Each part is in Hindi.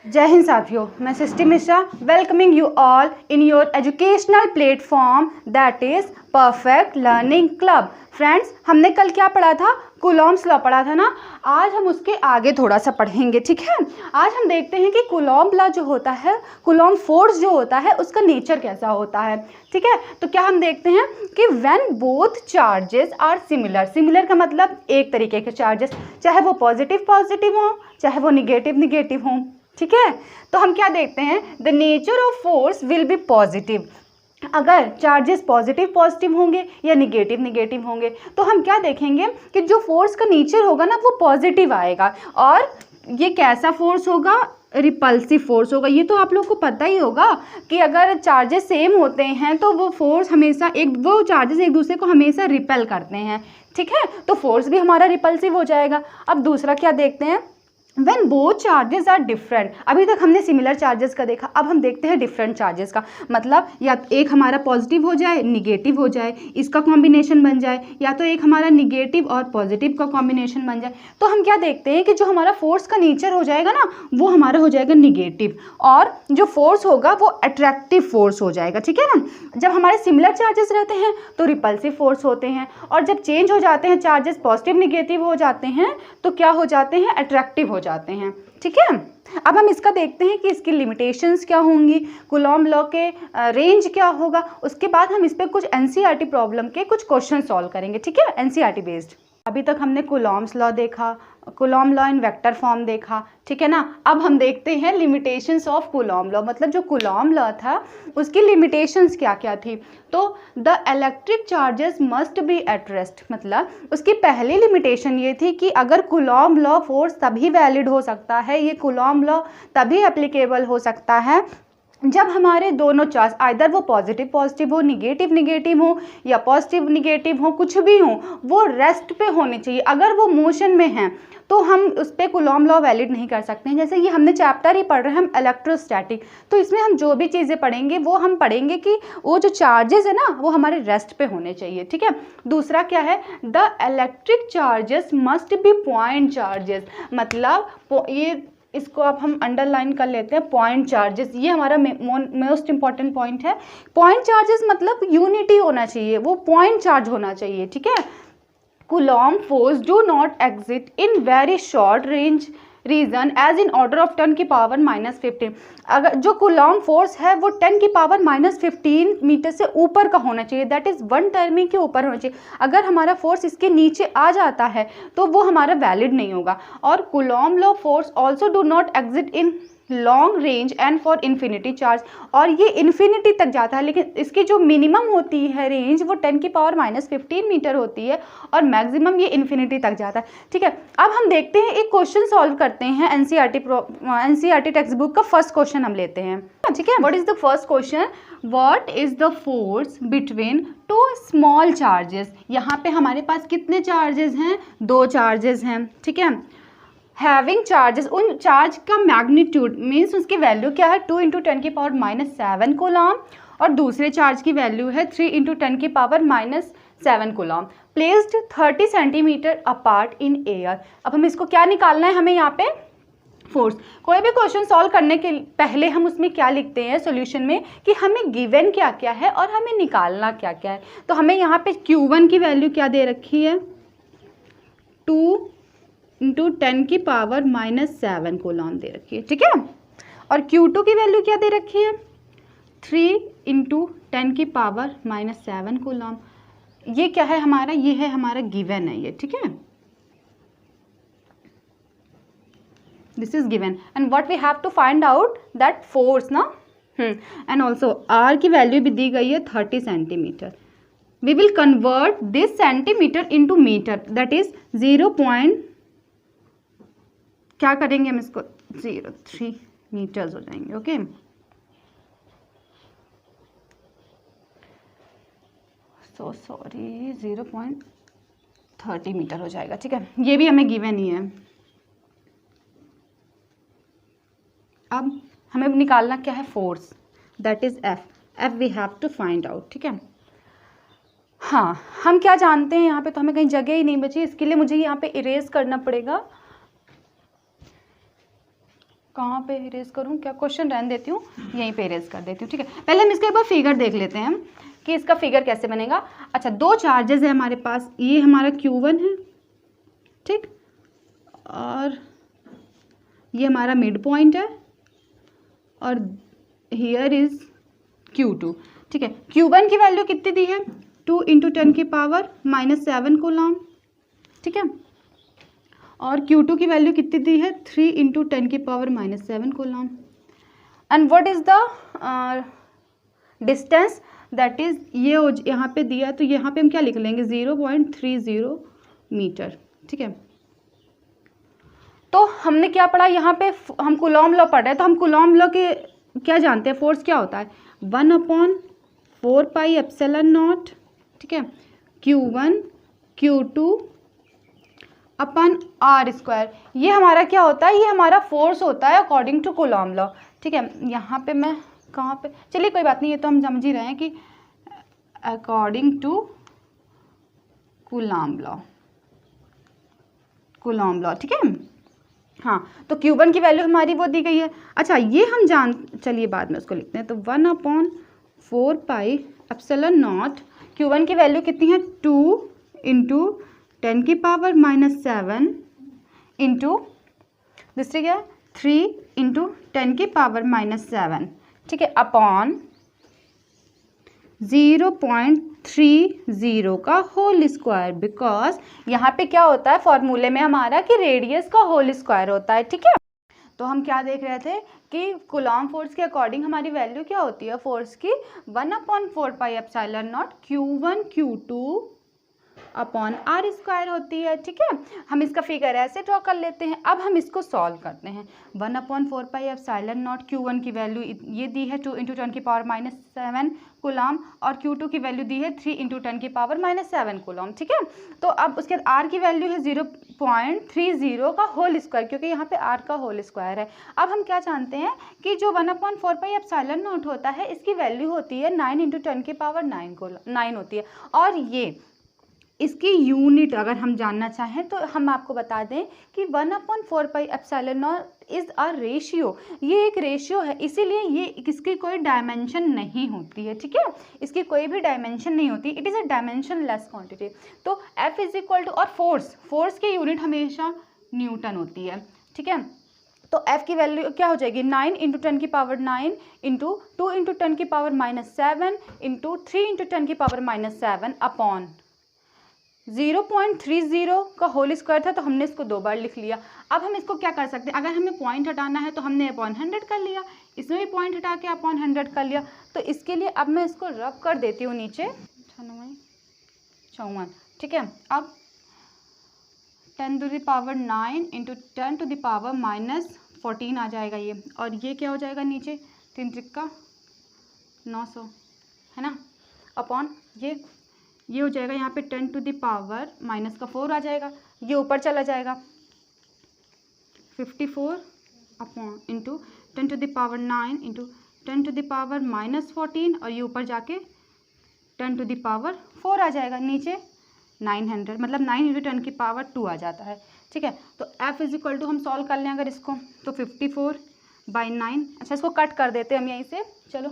जय हिंद साथियों, मैं Srishti Mishra welcoming you all in your educational platform that is perfect learning club. Friends, हमने कल क्या पढ़ा था? कूलॉम्स लॉ पढ़ा था ना। आज हम उसके आगे थोड़ा सा पढ़ेंगे, ठीक है। आज हम देखते हैं कि कूलॉम लॉ जो होता है, कूलॉम फोर्स जो होता है, उसका नेचर कैसा होता है, ठीक है। तो क्या हम देखते हैं कि when both charges are similar, similar का मतलब एक तरीके के चार्जेस, चाहे वो पॉजिटिव पॉजिटिव हो, चाहे वो निगेटिव निगेटिव हो, ठीक है। तो हम क्या देखते हैं, the nature of force will be positive. अगर चार्जेस पॉजिटिव पॉजिटिव होंगे या निगेटिव निगेटिव होंगे तो हम क्या देखेंगे कि जो फोर्स का नेचर होगा ना वो पॉजिटिव आएगा। और ये कैसा फोर्स होगा? रिपल्सिव फोर्स होगा। ये तो आप लोग को पता ही होगा कि अगर चार्जेस सेम होते हैं तो वो फोर्स हमेशा वो चार्जेस एक दूसरे को हमेशा रिपेल करते हैं, ठीक है। तो फोर्स भी हमारा रिपल्सिव हो जाएगा। अब दूसरा क्या देखते हैं, When both charges are different। अभी तक हमने सिमिलर चार्जेस का देखा, अब हम देखते हैं डिफरेंट चार्जेस का। मतलब या एक हमारा पॉजिटिव हो जाए, निगेटिव हो जाए, इसका कॉम्बिनेशन बन जाए, या तो एक हमारा निगेटिव और पॉजिटिव का कॉम्बिनेशन बन जाए। तो हम क्या देखते हैं कि जो हमारा फोर्स का नेचर हो जाएगा ना वो हमारा हो जाएगा निगेटिव, और जो फोर्स होगा वो अट्रैक्टिव फोर्स हो जाएगा, ठीक है ना। जब हमारे सिमिलर चार्जेस रहते हैं तो रिपल्सिव फोर्स होते हैं, और जब चेंज हो जाते हैं चार्जेस, पॉजिटिव निगेटिव हो जाते हैं, तो क्या हो जाते हैं? अट्रैक्टिव हो जाते हैं, ठीक है। अब हम इसका देखते हैं कि इसकी लिमिटेशंस क्या होंगी, कूलॉम लॉ के रेंज क्या होगा। उसके बाद हम इस पर कुछ एनसीईआरटी प्रॉब्लम के कुछ क्वेश्चन सॉल्व करेंगे, ठीक है, एनसीईआरटी बेस्ड। अभी तक हमने कूलॉम्स लॉ देखा, Coulomb law in vector form देखा, ठीक है ना। अब हम देखते हैं लिमिटेशंस ऑफ कूलॉम लॉ, मतलब जो कूलॉम लॉ था उसकी लिमिटेशंस क्या क्या थी। तो the electric charges must be at rest, मतलब उसकी पहली लिमिटेशन ये थी कि अगर कूलॉम लॉ फोर्स तभी वैलिड हो सकता है, ये कूलॉम लॉ तभी एप्लीकेबल हो सकता है जब हमारे दोनों चार्ज आइदर वो पॉजिटिव पॉजिटिव हो, निगेटिव निगेटिव हो, या पॉजिटिव निगेटिव हो, कुछ भी हो, वो रेस्ट पे होने चाहिए। अगर वो मोशन में हैं तो हम उस पर कूलॉम लॉ वैलिड नहीं कर सकते हैं। जैसे ये हमने चैप्टर ही पढ़ रहे हैं हम इलेक्ट्रोस्टैटिक, तो इसमें हम जो भी चीज़ें पढ़ेंगे वो हम पढ़ेंगे कि वो जो चार्जेस है ना वो हमारे रेस्ट पे होने चाहिए, ठीक है। दूसरा क्या है, the electric charges must be point charges, मतलब ये इसको अब हम अंडरलाइन कर लेते हैं, पॉइंट चार्जेस। ये हमारा मोस्ट इंपॉर्टेंट पॉइंट है। पॉइंट चार्जेस मतलब यूनिटी होना चाहिए, वो पॉइंट चार्ज होना चाहिए, ठीक है। Coulomb force do not exist in very short range region as in order of 10 की पावर -15। अगर जो कूलॉम फोर्स है वो 10 की पावर -15 मीटर से ऊपर का होना चाहिए, दैट इज़ 1 टर्मी के ऊपर होना चाहिए। अगर हमारा फोर्स इसके नीचे आ जाता है तो वो हमारा वैलिड नहीं होगा। और Coulomb law force also do not exist in long range and for infinity charge, और ये इन्फिनिटी तक जाता है, लेकिन इसकी जो मिनिमम होती है रेंज वो 10 की पावर -15 मीटर होती है, और मैक्सिमम ये इन्फिनिटी तक जाता है, ठीक है। अब हम देखते हैं एक क्वेश्चन सॉल्व करते हैं। एनसीईआरटी टेक्स्ट बुक का फर्स्ट क्वेश्चन हम लेते हैं, ठीक है। What is the first question? What is the force between two small charges. यहाँ पे हमारे पास कितने चार्जेस हैं? 2 चार्जेस हैं, ठीक है। हैविंग चार्जेस, उन चार्ज का मैग्नीट्यूड मीन्स उसकी वैल्यू क्या है? 2 × 10 की पावर -7 कूलॉम, और दूसरे चार्ज की वैल्यू है 3 × 10 की power -7 Coulomb, placed 30 centimetre apart in air. अब हम इसको क्या निकालना है? हमें यहाँ पे फोर्स। कोई भी क्वेश्चन सॉल्व करने के पहले हम उसमें क्या लिखते हैं सॉल्यूशन में, कि हमें गिवन क्या क्या है और हमें निकालना क्या क्या है। तो हमें यहाँ पे Q1 की वैल्यू क्या दे रखी है? 2 × 10 की पावर -7 कूलॉम दे रखी है, ठीक है। और Q2 की वैल्यू क्या दे रखी है? 3 × 10 की पावर -7 कूलॉम। ये क्या है हमारा? ये है हमारा गिवन है ये, ठीक है। This is given and what we have to find out that force ना। एंड ऑल्सो आर की वैल्यू भी दी गई है 30 centimetre. We will convert this centimetre into metre, that is 0. क्या करेंगे हम इसको? 0.3 मीटर्स हो जाएंगे, ओके। सो सॉरी, 0.30 मीटर हो जाएगा, ठीक है। ये भी हमें गिवन ही है। अब हमें निकालना क्या है? Force, that is F we have to find out, ठीक है। हाँ, हम क्या जानते हैं यहाँ पे? तो हमें कहीं जगह ही नहीं बची, इसके लिए मुझे यहाँ पे इरेज करना पड़ेगा। कहाँ पे इरेज करूँ, क्या क्वेश्चन रहने देती हूँ, यहीं पे इरेज कर देती हूँ। ठीक है, पहले हम इसका एक बार फिगर देख लेते हैं कि इसका फिगर कैसे बनेगा। अच्छा, दो चार्जेस है हमारे पास, ये हमारा Q1 है, ठीक, और ये हमारा मिड पॉइंट है, और हियर इज Q2। ठीक है, Q1 की वैल्यू कितनी दी है, 2 × 10⁻⁻7 कूलम। ठीक है, और Q2 की वैल्यू कितनी दी है, 3 × 10⁻⁻7 coulomb. And what is the distance, that is ये यहाँ पे दिया, तो यहाँ पे हम क्या लिख लेंगे, 0.30 मीटर। ठीक है, तो हमने क्या पढ़ा, यहाँ पे हम कूलॉम लॉ पढ़ रहे हैं, तो हम कूलॉम लॉ के क्या जानते हैं, फोर्स क्या होता है, 1/4πε0। ठीक है, Q1 Q2 अपन R², ये हमारा क्या होता है, ये हमारा फोर्स होता है अकॉर्डिंग टू कूलॉम लॉ। ठीक है, यहाँ पे मैं कहाँ पे, चलिए कोई बात नहीं, ये तो हम समझ ही रहे हैं कि अकॉर्डिंग टू कूलॉम लॉ। ठीक है, हाँ, तो Q1 की वैल्यू हमारी वो दी गई है। अच्छा, ये हम चलिए बाद में उसको लिखते हैं, तो 1/4πε0, Q1 की वैल्यू कितनी है, 2 × 10⁻⁻7 इंटू दूसरी क्या है, 3 × 10⁻⁻7। ठीक है, अपॉन 0.30 का होल स्क्वायर, बिकॉज यहाँ पे क्या होता है फॉर्मूले में हमारा कि रेडियस का होल स्क्वायर होता है। ठीक है, तो हम क्या देख रहे थे कि कूलॉम फोर्स के अकॉर्डिंग हमारी वैल्यू क्या होती है फोर्स की, 1/4πε0 Q1 Q2 अपॉन R² होती है। ठीक है, हम इसका फिगर ऐसे ड्रॉ कर लेते हैं। अब हम इसको सॉल्व करते हैं। 1/4πε0 Q1 की वैल्यू ये दी है 2 × 10⁻⁻7 कूलम, और Q2 की वैल्यू दी है 3 × 10⁻⁻7 कूलम। ठीक है, तो अब उसके बाद R की वैल्यू है 0.30 का होल स्क्वायर, क्योंकि यहाँ पे R का होल स्क्वायर है। अब हम क्या जानते हैं कि जो 1/4πε0 होता है, इसकी वैल्यू होती है 9 × 10⁻9 होती है, और ये इसकी यूनिट अगर हम जानना चाहें तो हम आपको बता दें कि 1/4πε0 इज़ अ रेशियो, ये एक रेशियो है, इसीलिए ये इसकी कोई डायमेंशन नहीं होती है। ठीक है, इसकी कोई भी डायमेंशन नहीं होती, it is a dimension less quantity. तो F इज इक्वल टू, और फोर्स की यूनिट हमेशा न्यूटन होती है। ठीक है, तो F की वैल्यू क्या हो जाएगी, 9 × 10⁻9 इंटू 2 × 10⁻7 इंटू 3 × 10⁻7 अपॉन 0.30 का होल स्क्वायर था, तो हमने इसको 2 बार लिख लिया। अब हम इसको क्या कर सकते हैं, अगर हमें पॉइंट हटाना है तो हमने अपॉन 100 कर लिया, इसमें भी पॉइंट हटा के अपॉन 100 कर लिया। तो इसके लिए अब मैं इसको रब कर देती हूँ नीचे, 54। ठीक है, अब 10⁻9 इंटू 10⁻⁻14 आ जाएगा ये, और ये क्या हो जाएगा नीचे 3 त्रिक्का 900, है ना, अपॉन ये हो जाएगा यहाँ पे 10⁻⁻4 आ जाएगा, ये ऊपर चला जाएगा 54 अपॉन इंटू 10⁻9 इंटू 10⁻⁻14, और ये ऊपर जाके 10⁻4 आ जाएगा, नीचे 900, मतलब 9 × 10⁻2 आ जाता है। ठीक है, तो F इज इक्वल टू, हम सॉल्व कर लें अगर इसको, तो 54/9। अच्छा, इसको कट कर देते हैं हम यहीं से, चलो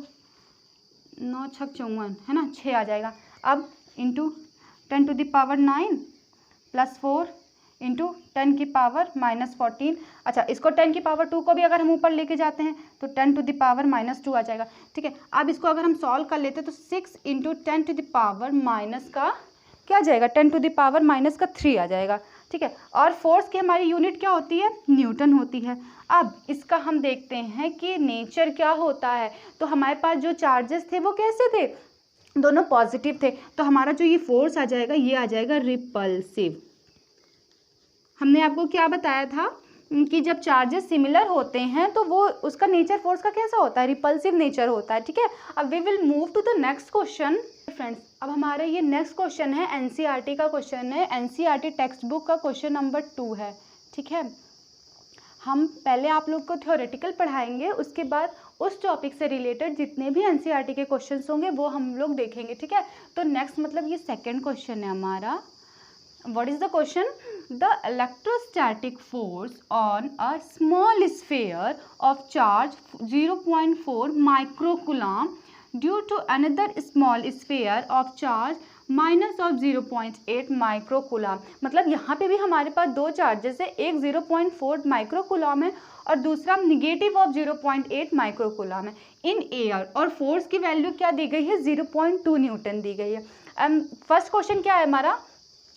9 × 6 = 54, है ना, 6 आ जाएगा। अब इंटू 10⁻9 + 4 इंटू 10⁻14। अच्छा, इसको 10⁻2 को भी अगर हम ऊपर लेके जाते हैं तो 10⁻2 आ जाएगा। ठीक है, अब इसको अगर हम सॉल्व कर लेते हैं तो 6 × 10⁻- का क्या जाएगा, 10⁻³ आ जाएगा। ठीक है, और फोर्स की हमारी यूनिट क्या होती है, न्यूटन होती है। अब इसका हम देखते हैं कि नेचर क्या होता है। तो हमारे पास जो चार्जेस थे वो कैसे थे, दोनों पॉजिटिव थे, तो हमारा जो ये फोर्स आ जाएगा ये आ जाएगा रिपल्सिव। हमने आपको क्या बताया था कि जब चार्जेस सिमिलर होते हैं तो वो उसका नेचर फोर्स का कैसा होता है, रिपल्सिव नेचर होता है। ठीक है, अब we will move to the next question. Friends, अब हमारा ये नेक्स्ट क्वेश्चन है, एनसीईआरटी का क्वेश्चन है, एनसीईआरटी टेक्स्ट बुक का क्वेश्चन नंबर 2 है। ठीक है, हम पहले आप लोग को थ्योरेटिकल पढ़ाएंगे, उसके बाद उस टॉपिक से रिलेटेड जितने भी एनसीईआरटी के क्वेश्चंस होंगे वो हम लोग देखेंगे। ठीक है, तो नेक्स्ट मतलब ये सेकंड क्वेश्चन है हमारा, What is the question? The electrostatic force on a small sphere of charge 0.4 microcoulomb due to another small sphere of charge minus of 0.8 microcoulomb. मतलब यहाँ पे भी हमारे पास दो चार्जेस है, एक 0.4 माइक्रोकुलम है और दूसरा नेगेटिव ऑफ 0.8 माइक्रोकुलम है इन एयर, और फोर्स की वैल्यू क्या दी गई है? 0.2 न्यूटन दी गई है। फर्स्ट क्वेश्चन क्या है हमारा?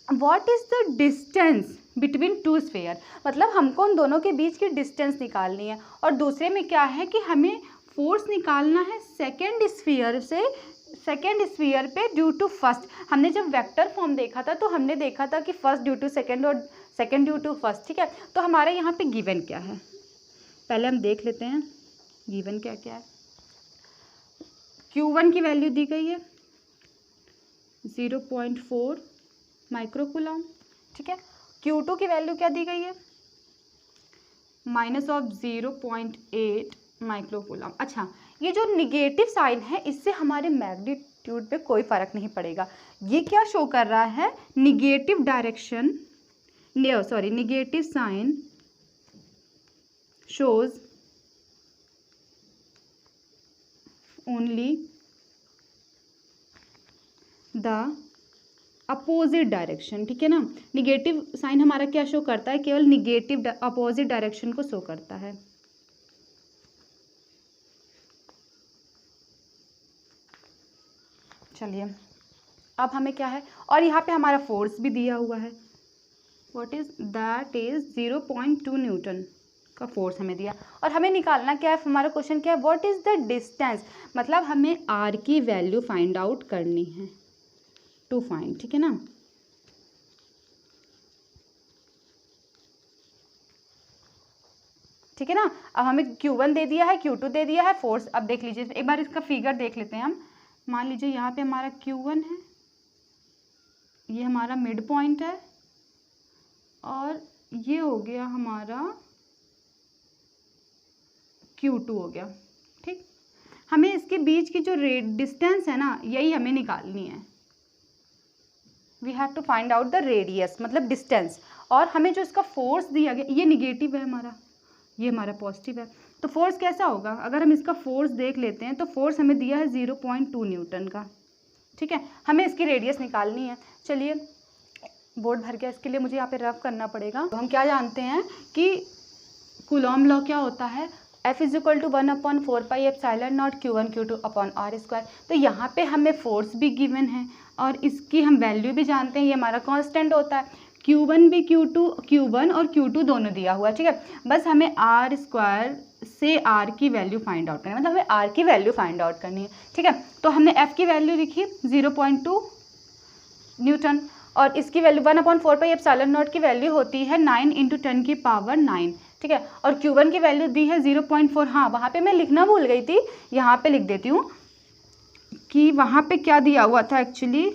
What is the distance between two sphere, मतलब हमको उन दोनों के बीच की डिस्टेंस निकालनी है। और दूसरे में क्या है कि हमें फोर्स निकालना है सेकेंड स्फीयर से, सेकेंड स्फीयर पे ड्यू टू फर्स्ट। हमने जब वेक्टर फॉर्म देखा था तो हमने देखा था कि फर्स्ट ड्यू टू सेकेंड और सेकेंड ड्यू टू फर्स्ट, ठीक है। तो हमारे यहाँ पे गिवन क्या है, पहले हम देख लेते हैं गिवन क्या क्या है। Q1 की वैल्यू दी गई है 0.4 माइक्रोकुलम, ठीक है। Q2 की वैल्यू क्या दी गई है? Minus of 0.8 microcoulomb. अच्छा, ये जो निगेटिव साइन है इससे हमारे मैग्नीट्यूड पे कोई फर्क नहीं पड़ेगा। ये क्या शो कर रहा है? Negative direction, sorry negative sign shows only the opposite direction, ठीक है ना। निगेटिव साइन हमारा क्या शो करता है? केवल निगेटिव अपोजिट डायरेक्शन को शो करता है। चलिए अब हमें क्या है, और यहाँ पे हमारा फोर्स भी दिया हुआ है, what is that is 0.2 Newton का फोर्स हमें दिया। और हमें निकालना क्या है? हमारा क्वेश्चन क्या है? व्हाट इज द डिस्टेंस, मतलब हमें आर की वैल्यू फाइंड आउट करनी है, टू फाइंड, ठीक है ना। ठीक है ना। अब हमें Q1 दे दिया है, Q2 दे दिया है, फोर्स। अब देख लीजिए एक बार इसका फिगर देख लेते हैं हम। मान लीजिए यहाँ पे हमारा Q1 है, ये हमारा मिड पॉइंट है, और ये हो गया हमारा Q2 हो गया, ठीक। हमें इसके बीच की जो डिस्टेंस है ना, यही हमें निकालनी है। We have to find out the radius, मतलब डिस्टेंस। और हमें जो इसका फोर्स दिया गया, ये निगेटिव है हमारा, ये हमारा पॉजिटिव है, तो फोर्स कैसा होगा? अगर हम इसका फोर्स देख लेते हैं तो फोर्स हमें दिया है 0.2 न्यूटन का, ठीक है। हमें इसकी रेडियस निकालनी है। चलिए बोर्ड भर गया, इसके लिए मुझे यहाँ पे रफ करना पड़ेगा। तो हम क्या जानते हैं कि कूलॉम लॉ क्या होता है? F is equal to 1/4 pi epsilon naught Q1 Q2 upon R square. तो यहाँ पे हमें फोर्स भी गिवन है और इसकी हम वैल्यू भी जानते हैं, ये हमारा कांस्टेंट होता है। Q1 और Q2 दोनों दिया हुआ है, ठीक है। बस हमें R स्क्वायर से R की वैल्यू फाइंड आउट करनी है, मतलब हमें R की वैल्यू फाइंड आउट करनी है, ठीक है। तो हमने F की वैल्यू लिखी 0.2 न्यूटन, और इसकी वैल्यू 1/4 पाई एप्सिलॉन नॉट की वैल्यू होती है 9 × 10 की पावर 9, ठीक है। और Q1 की वैल्यू दी है 0.4। हाँ, वहाँ पे मैं लिखना भूल गई थी, यहाँ पे लिख देती हूँ कि वहाँ पे क्या दिया हुआ था एक्चुअली,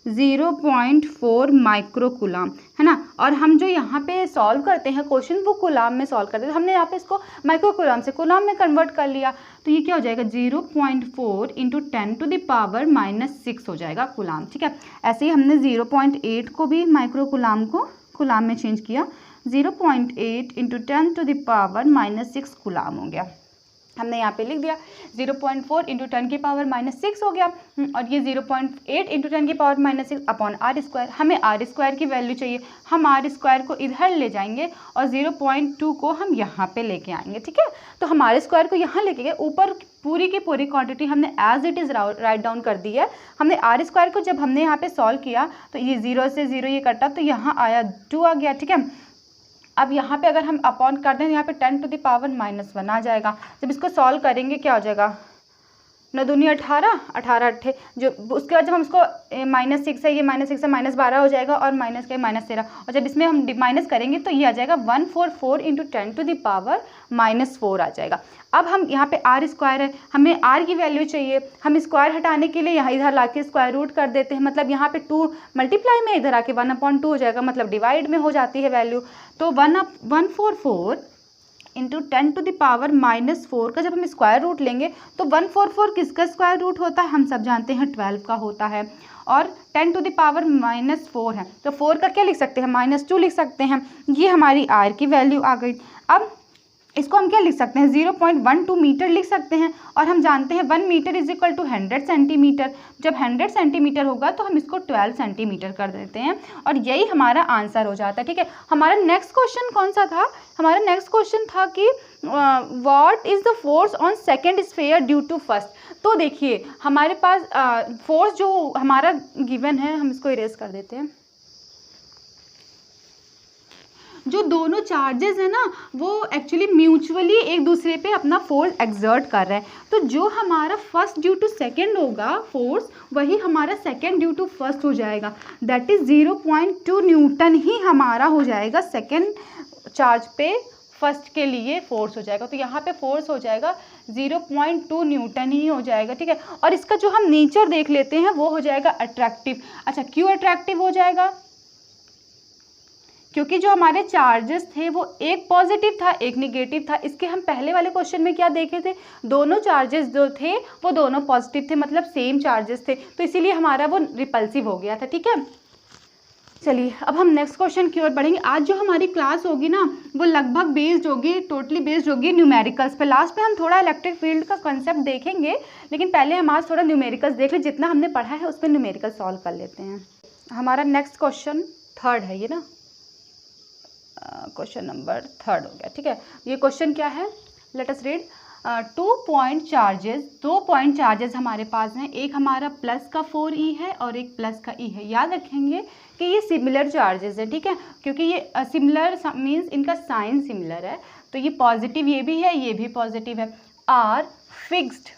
0.4 माइक्रोकुलम, है ना। और हम जो यहाँ पे सॉल्व करते हैं क्वेश्चन, वो कुलाम में सॉल्व करते हैं। हमने यहाँ पे इसको माइक्रोकुलम से कुलाम में कन्वर्ट कर लिया, तो ये क्या हो जाएगा? 0.4 × 10 टू द पावर -6 हो जाएगा कुलाम, ठीक है। ऐसे ही हमने 0.8 को भी माइक्रोकुलाम को कुलाम में चेंज किया, 0.8 × 10 टू द पावर -6 कुलाम हो गया। हमने यहाँ पे लिख दिया 0.4 × 10 की पावर -6 हो गया, और ये 0.8 × 10 की पावर -6 अपॉन R स्क्वायर। हमें R स्क्वायर की वैल्यू चाहिए, हम R स्क्वायर को इधर ले जाएंगे और 0.2 को हम यहाँ पे लेके आएंगे, ठीक है। तो हम R स्क्वायर को यहाँ लेके गए, ऊपर पूरी की पूरी क्वांटिटी हमने as it is write down कर दी है। हमने R स्क्वायर को जब हमने यहाँ पे सॉल्व किया तो ये 0 से 0 ये कटा, तो यहाँ आया 2 आ गया, ठीक है। अब यहाँ पे अगर हम अपॉन कर दें, यहाँ पे 10 टू द पावर -1 आ जाएगा। जब इसको सॉल्व करेंगे क्या हो जाएगा? 9 दूनी 18, 18 अट्ठे, जो उसके बाद जब हम इसको -6 है, ये -6 से -12 हो जाएगा, और माइनस के -13, और जब इसमें हम माइनस करेंगे तो ये आ जाएगा 144 × 10 टू द पावर -4 आ जाएगा। अब हम यहाँ पे R स्क्वायर है, हमें R की वैल्यू चाहिए, हम स्क्वायर हटाने के लिए यहाँ इधर लाके स्क्वायर रूट कर देते हैं, मतलब यहाँ पे 2 मल्टीप्लाई में इधर आके 1/2 हो जाएगा, मतलब डिवाइड में हो जाती है वैल्यू। तो 144 इंटू 10⁻⁻4 का जब हम स्क्वायर रूट लेंगे तो 144 किसका स्क्वायर रूट होता है, हम सब जानते हैं 12 का होता है, और 10⁻⁻4 है तो 4 का क्या लिख सकते हैं, -2 लिख सकते हैं। ये हमारी आर की वैल्यू आ गई। अब इसको हम क्या लिख सकते हैं, 0.12 मीटर लिख सकते हैं, और हम जानते हैं 1 metre is equal to 100 centimetre. जब 100 सेंटीमीटर होगा तो हम इसको 12 सेंटीमीटर कर देते हैं, और यही हमारा आंसर हो जाता है। ठीक है, हमारा नेक्स्ट क्वेश्चन कौन सा था, हमारा नेक्स्ट क्वेश्चन था कि what is the force on second sphere due to first. तो देखिए हमारे पास फोर्स जो हमारा गिवन है, हम इसको इरेज कर देते हैं। जो दोनों चार्जेस हैं ना वो एक्चुअली म्यूचुअली एक दूसरे पे अपना फोर्स एक्सर्ट कर रहे हैं, तो जो हमारा फर्स्ट ड्यू टू सेकंड होगा फोर्स, वही हमारा सेकंड ड्यू टू फर्स्ट हो जाएगा। दैट इज़ 0.2 न्यूटन ही हमारा हो जाएगा सेकंड चार्ज पे फर्स्ट के लिए फोर्स हो जाएगा। तो यहाँ पे फोर्स हो जाएगा 0.2 न्यूटन ही हो जाएगा। ठीक है, और इसका जो हम नेचर देख लेते हैं वो हो जाएगा अट्रैक्टिव। अच्छा, क्यों अट्रैक्टिव हो जाएगा, क्योंकि जो हमारे चार्जेस थे वो एक पॉजिटिव था एक निगेटिव था। इसके हम पहले वाले क्वेश्चन में क्या देखे थे, दोनों चार्जेस जो थे वो दोनों पॉजिटिव थे, मतलब सेम चार्जेस थे, तो इसीलिए हमारा वो रिपल्सिव हो गया था। ठीक है, चलिए अब हम नेक्स्ट क्वेश्चन की ओर बढ़ेंगे। आज जो हमारी क्लास होगी ना वो लगभग बेस्ड होगी, टोटली बेस्ड होगी न्यूमेरिकल्स पे। लास्ट में हम थोड़ा इलेक्ट्रिक फील्ड का कंसेप्ट देखेंगे, लेकिन पहले हम आज थोड़ा न्यूमेरिकल्स देख लें, जितना हमने पढ़ा है उस पर न्यूमेरिकल सॉल्व कर लेते हैं। हमारा नेक्स्ट क्वेश्चन थर्ड है ये ना, क्वेश्चन नंबर 3 हो गया। ठीक है, ये क्वेश्चन क्या है, let us read. 2 point charges, 2 point charges हमारे पास हैं, एक हमारा प्लस का 4e है और एक प्लस का e है। याद रखेंगे कि ये सिमिलर चार्जेस है। ठीक है, क्योंकि ये सिमिलर मीन्स इनका साइन सिमिलर है, तो ये पॉजिटिव ये भी है ये भी पॉजिटिव है। Are fixed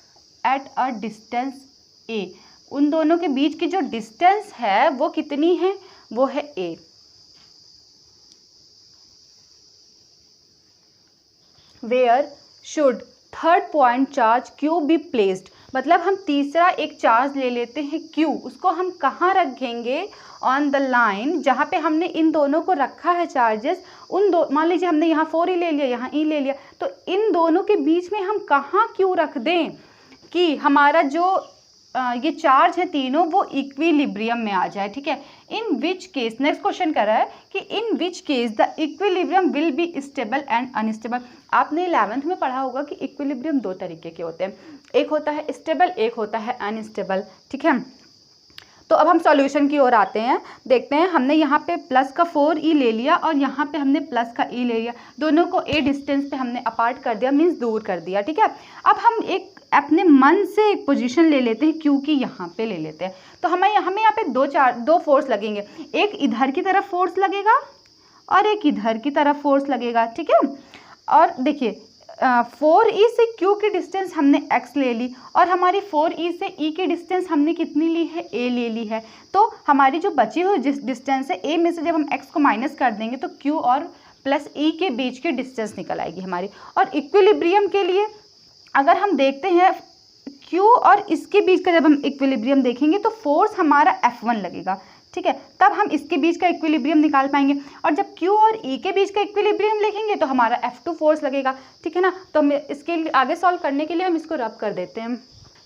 at a distance a, उन दोनों के बीच की जो डिस्टेंस है वो कितनी है, वो है a। Where should third point charge Q be placed, मतलब हम तीसरा एक चार्ज ले लेते हैं Q, उसको हम कहाँ रखेंगे, ऑन द लाइन जहाँ पे हमने इन दोनों को रखा है चार्जेस, उन दो, मान लीजिए हमने यहाँ 4e ले लिया यहाँ e ले लिया, तो इन दोनों के बीच में हम कहाँ Q रख दें कि हमारा जो ये चार्ज है तीनों वो इक्विलिब्रियम में आ जाए। ठीक है, in which case, next question कर रहा है कि in which case the equilibrium will be stable and unstable. आपने 11th में पढ़ा होगा कि इक्विलिब्रियम 2 तरीके के होते हैं, एक होता है स्टेबल एक होता है अनस्टेबल। ठीक है, तो अब हम सॉल्यूशन की ओर आते हैं, देखते हैं। हमने यहाँ पे प्लस का 4e ले लिया और यहाँ पे हमने प्लस का e ले लिया, दोनों को a डिस्टेंस पे हमने अपार्ट कर दिया, मीन्स दूर कर दिया। ठीक है, अब हम एक अपने मन से एक पोजीशन ले लेते हैं, क्योंकि यहाँ पे ले लेते हैं, तो हमें यहाँ पे दो फोर्स लगेंगे, एक इधर की तरफ फोर्स लगेगा और एक इधर की तरफ फोर्स लगेगा। ठीक है, और देखिए 4e से q की डिस्टेंस हमने x ले ली और हमारी 4e से e की डिस्टेंस हमने कितनी ली है, a ले ली है, तो हमारी जो बची हुई डिस्टेंस है a में से जब हम x को माइनस कर देंगे तो q और प्लस e के बीच की डिस्टेंस निकल आएगी हमारी। और इक्विलिब्रियम के लिए अगर हम देखते हैं Q और इसके बीच का जब हम इक्विलिब्रियम देखेंगे तो फोर्स हमारा F1 लगेगा। ठीक है, तब हम इसके बीच का इक्विलिब्रियम निकाल पाएंगे, और जब Q और E के बीच का इक्विलिब्रियम लिखेंगे तो हमारा F2 फोर्स लगेगा। ठीक है ना, तो हम इसके लिए आगे सॉल्व करने के लिए हम इसको रब कर देते हैं।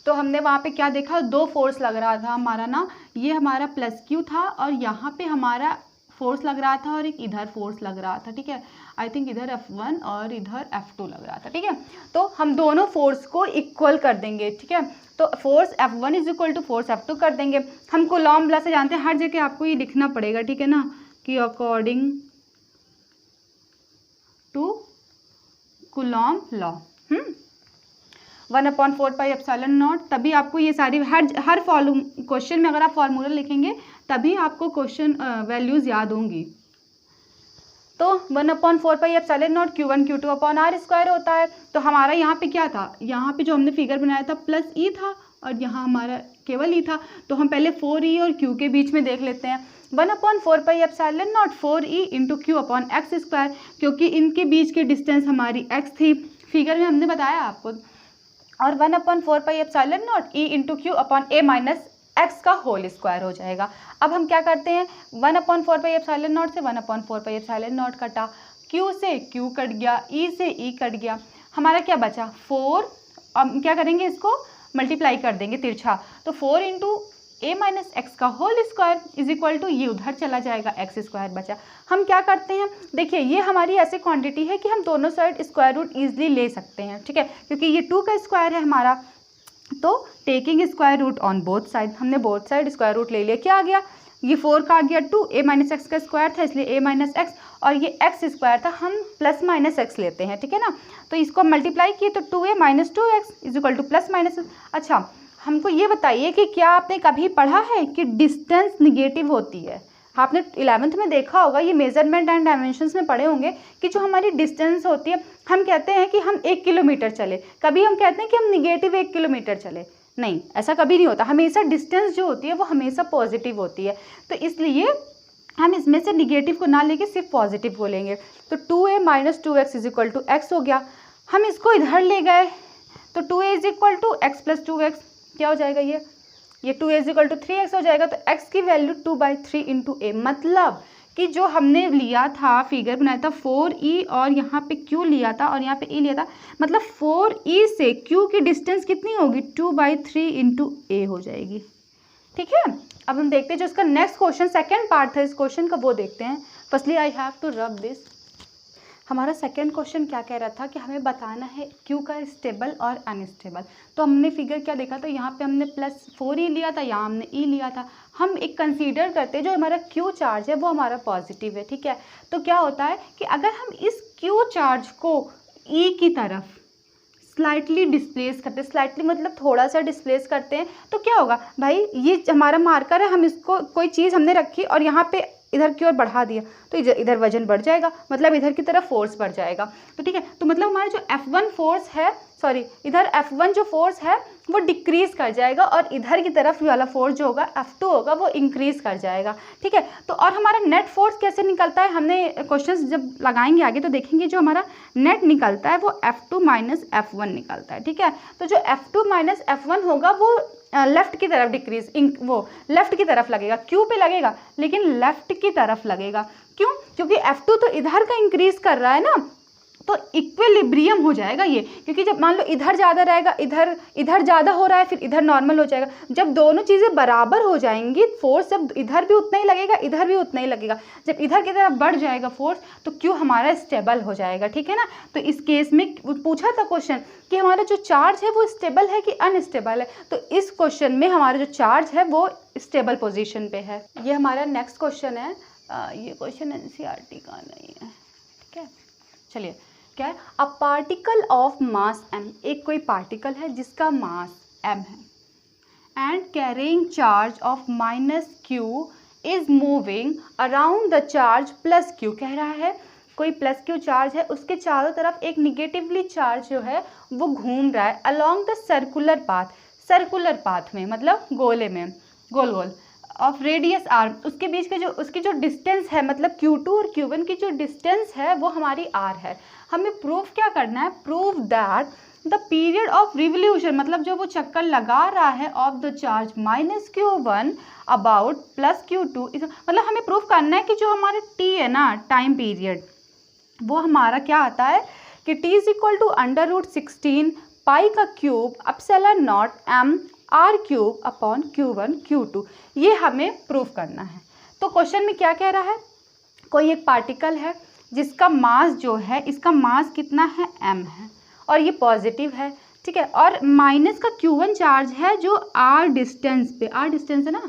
तो हमने वहाँ पे क्या देखा, 2 फोर्स लग रहा था हमारा ना, ये हमारा प्लस Q था और यहाँ पे हमारा फोर्स लग रहा था और एक इधर फोर्स लग रहा था। ठीक है, आई थिंक इधर F1 और इधर F2 लग रहा था। ठीक है, तो हम दोनों फोर्स को इक्वल कर देंगे। ठीक है, तो force F1 is equal to force F2 कर देंगे। हम कूलॉम लॉ से जानते हैं, हर जगह आपको ये लिखना पड़ेगा। ठीक है ना, कि अकॉर्डिंग टू कूलॉम लॉ 1/4πε0, तभी आपको ये सारी हर क्वेश्चन में अगर आप फॉर्मूला लिखेंगे तभी आपको क्वेश्चन वैल्यूज़ याद होंगी। तो 1/4πε0 Q1 Q2 upon R square होता है। तो हमारा यहाँ पे क्या था, यहाँ पे जो हमने फिगर बनाया था प्लस e था और यहाँ हमारा केवल e था, तो हम पहले 4e और q के बीच में देख लेते हैं। 1/4πε0 4e into Q upon x square, क्योंकि इनके बीच की डिस्टेंस हमारी x थी, फिगर में हमने बताया आपको, और 1/4πε0 e into Q upon a minus x का होल स्क्वायर हो जाएगा। अब हम क्या करते हैं, 1/4πε0 से 1/4πε0 कटा, Q से Q कट गया, E से E कट गया, हमारा क्या बचा 4। अब क्या करेंगे, इसको मल्टीप्लाई कर देंगे तिरछा, तो 4 इंटू a माइनस एक्स का whole square is equal to, ये उधर चला जाएगा, एक्स स्क्वायर बचा। हम क्या करते हैं, देखिए ये हमारी ऐसी क्वांटिटी है कि हम दोनों साइड स्क्वायर रूट ईजिली ले सकते हैं, ठीक है, क्योंकि ये 2 का स्क्वायर है हमारा, तो taking square root on both side, हमने बोथ साइड स्क्वायर रूट ले लिया, क्या आ गया, ये 4 का आ गया 2, a माइनस एक्स का स्क्वायर था इसलिए a माइनस एक्स, और ये x स्क्वायर था, हम प्लस माइनस एक्स लेते हैं, ठीक है ना, तो इसको मल्टीप्लाई किए तो 2a minus 2x is equal two plus minus. अच्छा, हमको ये बताइए कि क्या आपने कभी पढ़ा है कि डिस्टेंस निगेटिव होती है। आपने 11th में देखा होगा, ये मेजरमेंट एंड डायमेंशंस में पढ़े होंगे कि जो हमारी डिस्टेंस होती है, हम कहते हैं कि हम 1 किलोमीटर चले, कभी हम कहते हैं कि हम निगेटिव 1 किलोमीटर चले, नहीं, ऐसा कभी नहीं होता, हमेशा डिस्टेंस जो होती है वो हमेशा पॉजिटिव होती है, तो इसलिए हम इसमें से निगेटिव को ना लेके सिर्फ पॉजिटिव को लेंगे, तो 2a minus 2x is equal to x हो गया। हम इसको इधर ले गए तो 2a is equal to x plus 2x, क्या हो जाएगा, ये 2a is equal to 3x हो जाएगा, तो x की वैल्यू 2/3 इंटू a, मतलब कि जो हमने लिया था, फिगर बनाया था 4e और यहाँ पे q लिया था और यहाँ पे e लिया था, मतलब 4e से q की डिस्टेंस कितनी होगी, 2/3 इंटू a हो जाएगी, ठीक है। अब हम देखते हैं जो इसका नेक्स्ट क्वेश्चन, सेकंड पार्ट था इस क्वेश्चन का, वो देखते हैं। Firstly I have to rub this. हमारा सेकंड क्वेश्चन क्या कह रहा था कि हमें बताना है Q का स्टेबल और अनस्टेबल। तो हमने फिगर क्या देखा था, यहाँ पे हमने प्लस 4e लिया था, यहाँ हमने e लिया था। हम एक कंसीडर करते हैं जो हमारा Q चार्ज है वो हमारा पॉजिटिव है, ठीक है। तो क्या होता है कि अगर हम इस Q चार्ज को E की तरफ स्लाइटली डिस्प्लेस करते हैं, स्लाइटली मतलब थोड़ा सा डिस्प्लेस करते हैं, तो क्या होगा भाई, ये हमारा मार्कर है, हम इसको कोई चीज़ हमने रखी और यहाँ पे इधर की ओर बढ़ा दिया, तो इधर वजन बढ़ जाएगा, मतलब इधर की तरफ फोर्स बढ़ जाएगा, तो ठीक है। तो मतलब हमारा जो F1 फोर्स है, सॉरी इधर F1 जो फोर्स है वो डिक्रीज कर जाएगा, और इधर की तरफ वाला फोर्स जो होगा F2 होगा वो इंक्रीज कर जाएगा, ठीक है। तो और हमारा नेट फोर्स कैसे निकलता है, हमने क्वेश्चंस जब लगाएंगे आगे तो देखेंगे, जो हमारा नेट निकलता है वो F2 माइनस F1 निकलता है, ठीक है। तो जो F2 माइनस F1 होगा वो लेफ्ट की तरफ डिक्रीज, वो लेफ्ट की तरफ लगेगा, क्यू पे लगेगा लेकिन लेफ्ट की तरफ लगेगा, क्यों, क्योंकि F2 तो इधर का इंक्रीज कर रहा है ना, तो इक्विलिब्रियम हो जाएगा ये, क्योंकि जब मान लो इधर ज़्यादा रहेगा, इधर ज़्यादा हो रहा है, फिर इधर नॉर्मल हो जाएगा, जब दोनों चीज़ें बराबर हो जाएंगी, फोर्स जब इधर भी उतना ही लगेगा, इधर भी उतना ही लगेगा, जब इधर की तरफ बढ़ जाएगा फोर्स तो क्यों हमारा स्टेबल हो जाएगा, ठीक है ना। तो इस केस में पूछा था क्वेश्चन कि हमारा जो चार्ज है वो स्टेबल है कि अनस्टेबल है, तो इस क्वेश्चन में हमारा जो चार्ज है वो स्टेबल पोजिशन पे है। ये हमारा नेक्स्ट क्वेश्चन है, ये क्वेश्चन NCERT का नहीं है, ठीक है। चलिए, क्या है, a particle of mass m, एक कोई पार्टिकल है जिसका मास m है, and carrying charge of minus q is moving around the charge plus q, कह रहा है कोई प्लस q चार्ज है, उसके चारों तरफ एक निगेटिवली चार्ज जो है वो घूम रहा है अलोंग द सर्कुलर पाथ में, मतलब गोले में, गोल गोल ऑफ रेडियस r, उसके बीच के जो उसकी जो डिस्टेंस है, मतलब Q2 और Q1 की जो डिस्टेंस है वो हमारी r है। हमें प्रूफ क्या करना है, prove that the period of revolution, मतलब जो वो चक्कर लगा रहा है of the charge minus Q1 about plus Q2, मतलब हमें प्रूफ करना है कि जो हमारे t है ना, टाइम पीरियड, वो हमारा क्या आता है कि t इज इक्वल टू √16 पाई का cube epsilon not m r cube upon Q1 Q2, ये हमें प्रूफ करना है। तो क्वेश्चन में क्या कह रहा है, कोई एक पार्टिकल है जिसका मास जो है, इसका मास कितना है m है, और ये पॉजिटिव है, ठीक है, और माइनस का Q1 चार्ज है जो r डिस्टेंस पे, r डिस्टेंस है ना,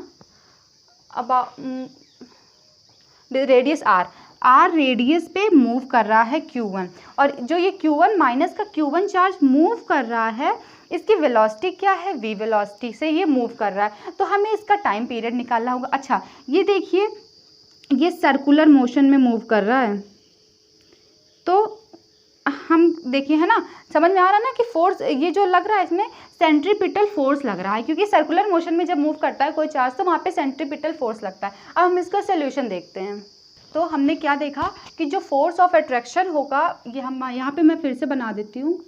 अब रेडियस r रेडियस पे मूव कर रहा है Q1, और जो ये Q1 माइनस का Q1 चार्ज मूव कर रहा है, इसकी वेलोसिटी क्या है, v वेलोसिटी से ये मूव कर रहा है, तो हमें इसका टाइम पीरियड निकालना होगा। अच्छा, ये देखिए ये सर्कुलर मोशन में मूव कर रहा है, तो हम देखिए है ना, समझ में आ रहा है ना कि फोर्स ये जो लग रहा है इसमें सेंट्रीपिटल फोर्स लग रहा है, क्योंकि सर्कुलर मोशन में जब मूव करता है कोई चार्ज तो वहाँ पे सेंट्रीपिटल फोर्स लगता है। अब हम इसका सोल्यूशन देखते हैं। तो हमने क्या देखा कि जो फोर्स ऑफ अट्रैक्शन होगा, ये हम यहाँ पे मैं फिर से बना देती हूँ,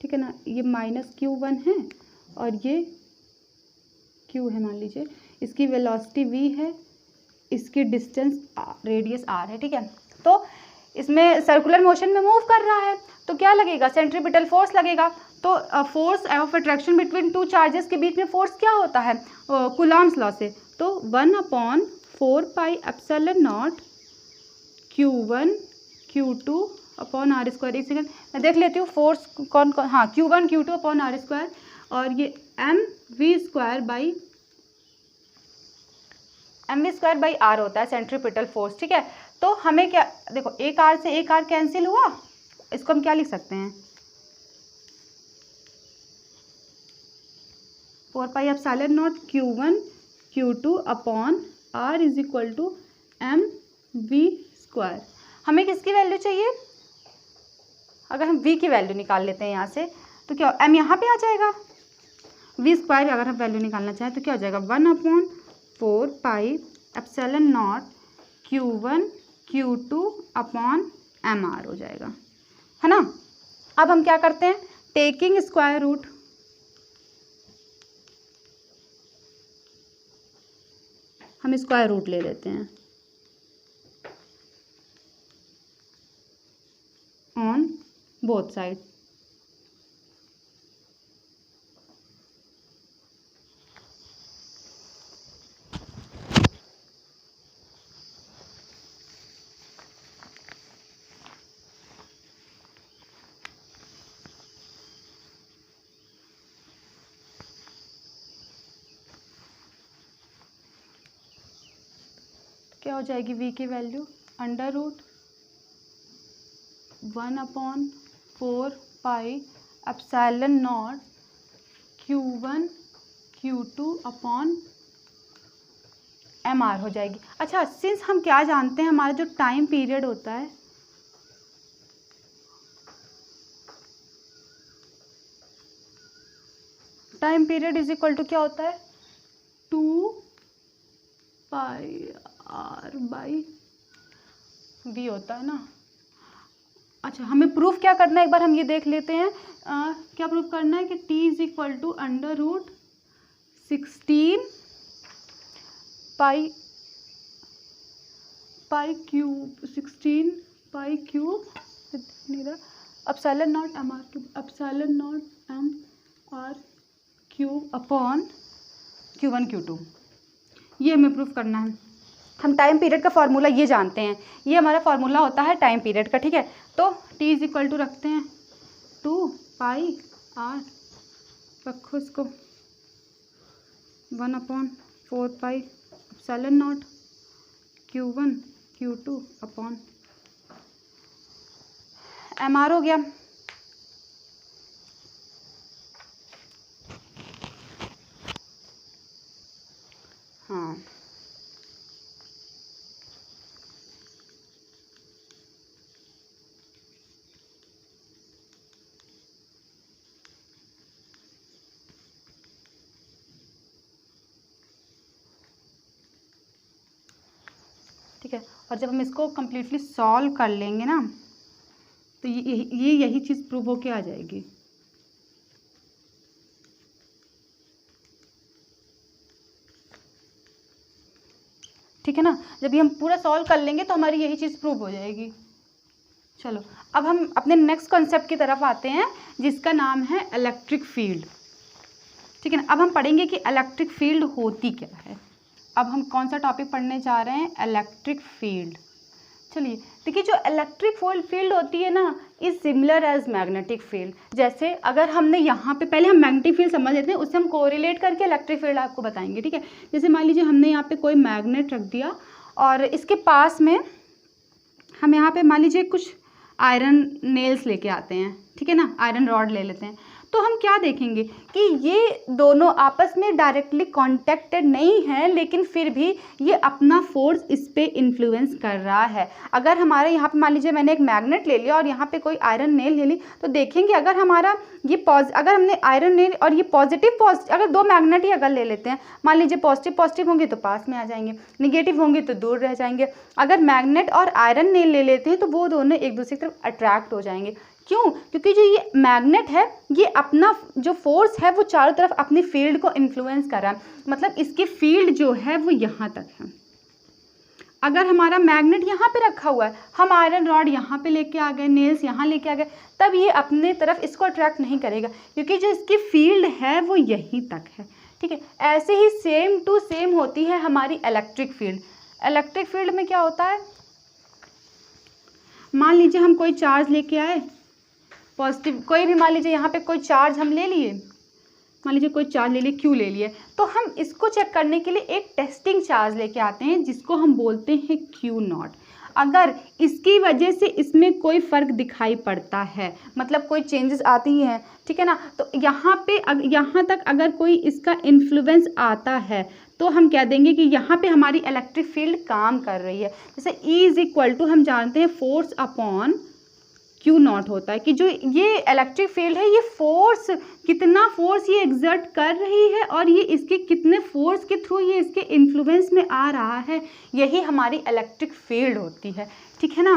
ठीक है ना, ये माइनस Q1 है और ये Q है, मान लीजिए इसकी वेलोसिटी v है, इसकी डिस्टेंस रेडियस r है, ठीक है। तो इसमें सर्कुलर मोशन में मूव कर रहा है, तो क्या लगेगा, सेंट्रीपिटल फोर्स लगेगा। तो force of attraction between two charges के बीच में फोर्स क्या होता है, कूलॉम्स लॉ से। तो 1/4πε0 Q1 Q2 upon R square. एक सेकेंड मैं देख लेती हूँ फोर्स कौन कौन, हाँ Q1 Q2 upon R square, और ये mv स्क्वायर बाई R होता है सेंट्रीपिटल फोर्स, ठीक है। तो हमें क्या, देखो एक R से एक R कैंसिल हुआ, इसको हम क्या लिख सकते हैं, 4πε0 Q1 Q2 upon R is equal to mv square. हमें किसकी वैल्यू चाहिए, अगर हम v की वैल्यू निकाल लेते हैं यहाँ से तो क्या, m यहाँ पे आ जाएगा, v स्क्वायर अगर हम वैल्यू निकालना चाहें तो क्या हो जाएगा, 1/4πε0 Q1 Q2 अपॉन mr हो जाएगा, है ना। अब हम क्या करते हैं, टेकिंग स्क्वायर रूट, हम स्क्वायर रूट ले लेते हैं ऑन बोथ साइड। क्या हो जाएगी v की value, √1/4πε0 Q1 Q2 upon mr हो जाएगी। अच्छा, सिंस हम क्या जानते हैं, हमारा जो टाइम पीरियड होता है, time period is equal to क्या होता है, 2πr/v होता है ना। अच्छा, हमें प्रूफ क्या करना है, एक बार हम ये देख लेते हैं, क्या प्रूफ करना है कि t is equal to √16 pi cube ε0 mr cube upon Q1 Q2, ये हमें प्रूफ करना है। हम टाइम पीरियड का फॉर्मूला ये जानते हैं, ये हमारा फॉर्मूला होता है टाइम पीरियड का, ठीक है। तो t इज इक्वल टू रखते हैं 2πr, रखो इसको 1/4πε0 Q1 Q2 अपॉन mr हो गया। हाँ, ठीक है। और जब हम इसको कम्प्लीटली सॉल्व कर लेंगे ना, तो यही चीज़ प्रूव होके आ जाएगी। ठीक है ना, जब ये हम पूरा सॉल्व कर लेंगे तो हमारी यही चीज़ प्रूव हो जाएगी। चलो, अब हम अपने नेक्स्ट कॉन्सेप्ट की तरफ आते हैं, जिसका नाम है इलेक्ट्रिक फील्ड। ठीक है ना, अब हम पढ़ेंगे कि इलेक्ट्रिक फील्ड होती क्या है। अब हम कौन सा टॉपिक पढ़ने जा रहे हैं, इलेक्ट्रिक फील्ड। चलिए देखिए, जो इलेक्ट्रिक फील्ड होती है ना, is similar as magnetic field. जैसे अगर हमने यहाँ पे, पहले हम मैग्नेटिक फील्ड समझ लेते हैं, उससे हम कोरिलेट करके इलेक्ट्रिक फील्ड आपको बताएंगे। ठीक है, जैसे मान लीजिए हमने यहाँ पे कोई मैग्नेट रख दिया और इसके पास में हम यहाँ पे मान लीजिए कुछ आयरन नेल्स लेके आते हैं, ठीक है ना, आयरन रॉड ले लेते हैं, तो हम क्या देखेंगे कि ये दोनों आपस में डायरेक्टली कॉन्टेक्टेड नहीं है, लेकिन फिर भी ये अपना फोर्स इस पे इन्फ्लुएंस कर रहा है। अगर हमारे यहाँ पे मान लीजिए मैंने एक मैग्नेट ले लिया और यहाँ पे कोई आयरन नेल ले ली, तो देखेंगे अगर हमारा ये अगर हमने आयरन नेल और ये पॉजिटिव अगर दो मैग्नेट ही अगर ले लेते हैं, मान लीजिए पॉजिटिव होंगे तो पास में आ जाएंगे, निगेटिव होंगे तो दूर रह जाएंगे। अगर मैग्नेट और आयरन नेल ले लेते हैं तो वो दोनों एक दूसरे की तरफ अट्रैक्ट हो जाएंगे। क्यों? क्योंकि जो ये मैग्नेट है, ये अपना जो फोर्स है वो चारों तरफ अपनी फील्ड को इन्फ्लुएंस कर रहा है, मतलब इसकी फील्ड जो है वो यहाँ तक है। अगर हमारा मैग्नेट यहाँ पे रखा हुआ है, हम आयरन रॉड यहाँ पे लेके आ गए, नेल्स यहाँ लेके आ गए, तब ये अपने तरफ इसको अट्रैक्ट नहीं करेगा, क्योंकि जो इसकी फील्ड है वो यहीं तक है। ठीक है, ऐसे ही सेम टू सेम होती है हमारी इलेक्ट्रिक फील्ड। इलेक्ट्रिक फील्ड में क्या होता है, मान लीजिए हम कोई चार्ज लेके आए, पॉजिटिव कोई भी, मान लीजिए यहाँ पे कोई चार्ज हम ले लिए, मान लीजिए कोई चार्ज ले लिए, क्यू ले लिए, तो हम इसको चेक करने के लिए एक टेस्टिंग चार्ज लेके आते हैं जिसको हम बोलते हैं क्यू नॉट। अगर इसकी वजह से इसमें कोई फ़र्क दिखाई पड़ता है, मतलब कोई चेंजेस आती हैं, ठीक है ना, तो यहाँ पे यहाँ तक अगर कोई इसका इन्फ्लुएंस आता है तो हम कह देंगे कि यहाँ पे हमारी इलेक्ट्रिक फील्ड काम कर रही है। जैसे E इज इक्वल टू हम जानते हैं फोर्स अपॉन क्यू नॉट होता है, कि जो ये इलेक्ट्रिक फील्ड है, ये फोर्स, कितना फोर्स ये एग्जर्ट कर रही है और ये इसके कितने फोर्स के थ्रू ये इसके इन्फ्लुएंस में आ रहा है, यही हमारी इलेक्ट्रिक फील्ड होती है। ठीक है ना,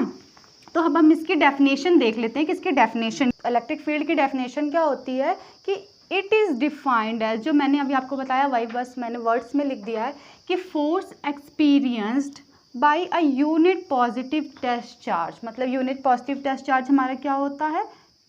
तो अब हम इसकी डेफिनेशन देख लेते हैं कि इसकी डेफिनेशन, इलेक्ट्रिक फील्ड की डेफिनेशन क्या होती है कि इट इज़ डिफाइंड एज, जो मैंने अभी आपको बताया वही बस मैंने वर्ड्स में लिख दिया है, कि force experienced by a unit positive test charge. मतलब यूनिट पॉजिटिव टेस्ट चार्ज हमारा क्या होता है,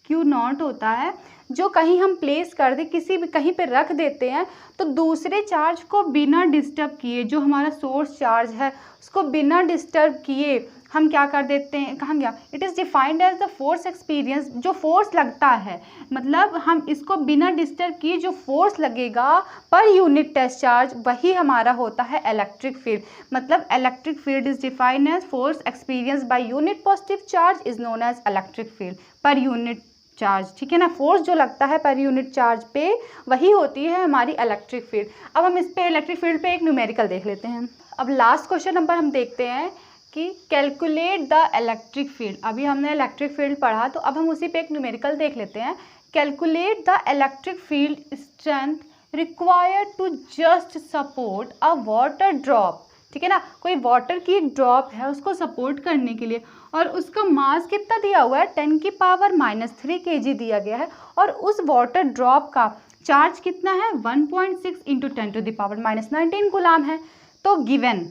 क्यू नॉट होता है, जो कहीं हम प्लेस कर दे, किसी भी कहीं पे रख देते हैं, तो दूसरे चार्ज को बिना डिस्टर्ब किए, जो हमारा सोर्स चार्ज है उसको बिना डिस्टर्ब किए हम क्या कर देते हैं, कहाँ गया, it is defined as the force experience, जो फोर्स लगता है, मतलब हम इसको बिना डिस्टर्ब किए जो फोर्स लगेगा पर यूनिट टेस्ट चार्ज, वही हमारा होता है इलेक्ट्रिक फील्ड। मतलब electric field is defined as force experience by unit positive charge is known as electric field, per unit charge. ठीक है ना, फोर्स जो लगता है पर यूनिट चार्ज पे, वही होती है हमारी इलेक्ट्रिक फील्ड। अब हम इस पे इलेक्ट्रिक फील्ड पे एक न्यूमेरिकल देख लेते हैं। अब लास्ट क्वेश्चन नंबर हम देखते हैं कि कैलकुलेट द इलेक्ट्रिक फील्ड। अभी हमने इलेक्ट्रिक फील्ड पढ़ा, तो अब हम उसी पे एक न्यूमेरिकल देख लेते हैं। Calculate the electric field strength required to just support a water drop. ठीक है ना, कोई वाटर की एक ड्रॉप है, उसको सपोर्ट करने के लिए, और उसका मास कितना दिया हुआ है, 10⁻³ kg दिया गया है, और उस वाटर ड्रॉप का चार्ज कितना है, 1.6 × 10⁻⁻19 कूलाम है। तो गिवन,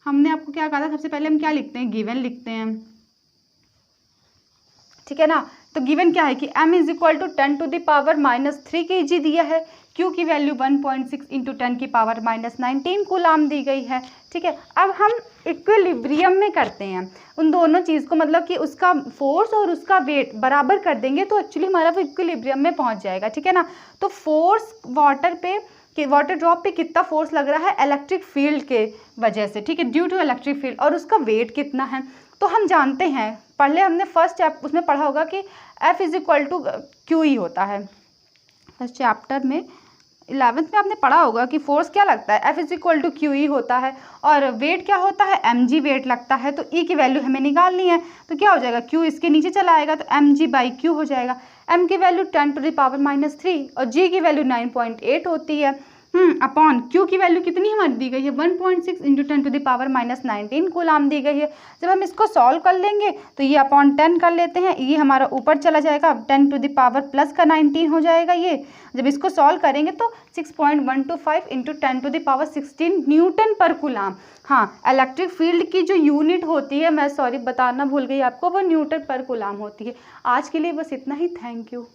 हमने आपको क्या कहा था, सबसे पहले हम क्या लिखते हैं, गिवन लिखते हैं। ठीक है ना, तो गिवन क्या है कि m is equal to 10⁻³ kg दिया है, Q की वैल्यू 1.6 × 10⁻⁻19 कूलाम दी गई है। ठीक है, अब हम इक्विलिब्रियम में करते हैं उन दोनों चीज़ को, मतलब कि उसका फोर्स और उसका वेट बराबर कर देंगे तो एक्चुअली हमारा वो इक्विलिब्रियम में पहुंच जाएगा। ठीक है ना, तो फोर्स वाटर पे, कि वाटर ड्रॉप पे कितना फोर्स लग रहा है इलेक्ट्रिक फील्ड के वजह से, ठीक है, ड्यू टू इलेक्ट्रिक फील्ड, और उसका वेट कितना है, तो हम जानते हैं, पहले हमने फर्स्ट उसमें पढ़ा होगा कि F is equal to QE होता है, फर्स्ट चैप्टर में 11th में आपने पढ़ा होगा कि फोर्स क्या लगता है, F is equal to QE होता है, और वेट क्या होता है, mg वेट लगता है। तो E की वैल्यू हमें निकालनी है, तो क्या हो जाएगा, Q इसके नीचे चला आएगा, तो mg/Q हो जाएगा। m की वैल्यू 10⁻³ और g की वैल्यू 9.8 होती है, अपॉन Q की वैल्यू कितनी हमारी दी गई है, 1.6 × 10⁻⁻19 कूलाम दी गई है। जब हम इसको सॉल्व कर लेंगे तो ये अपॉन 10 कर लेते हैं, ये हमारा ऊपर चला जाएगा, 10⁻+19 हो जाएगा ये। जब इसको सॉल्व करेंगे तो 6.125 × 10⁻16 न्यूटन पर कूलाम। हाँ, इलेक्ट्रिक फील्ड की जो यूनिट होती है, मैं सॉरी बताना भूल गई आपको, वो न्यूटन पर कूलाम होती है। आज के लिए बस इतना ही, थैंक यू।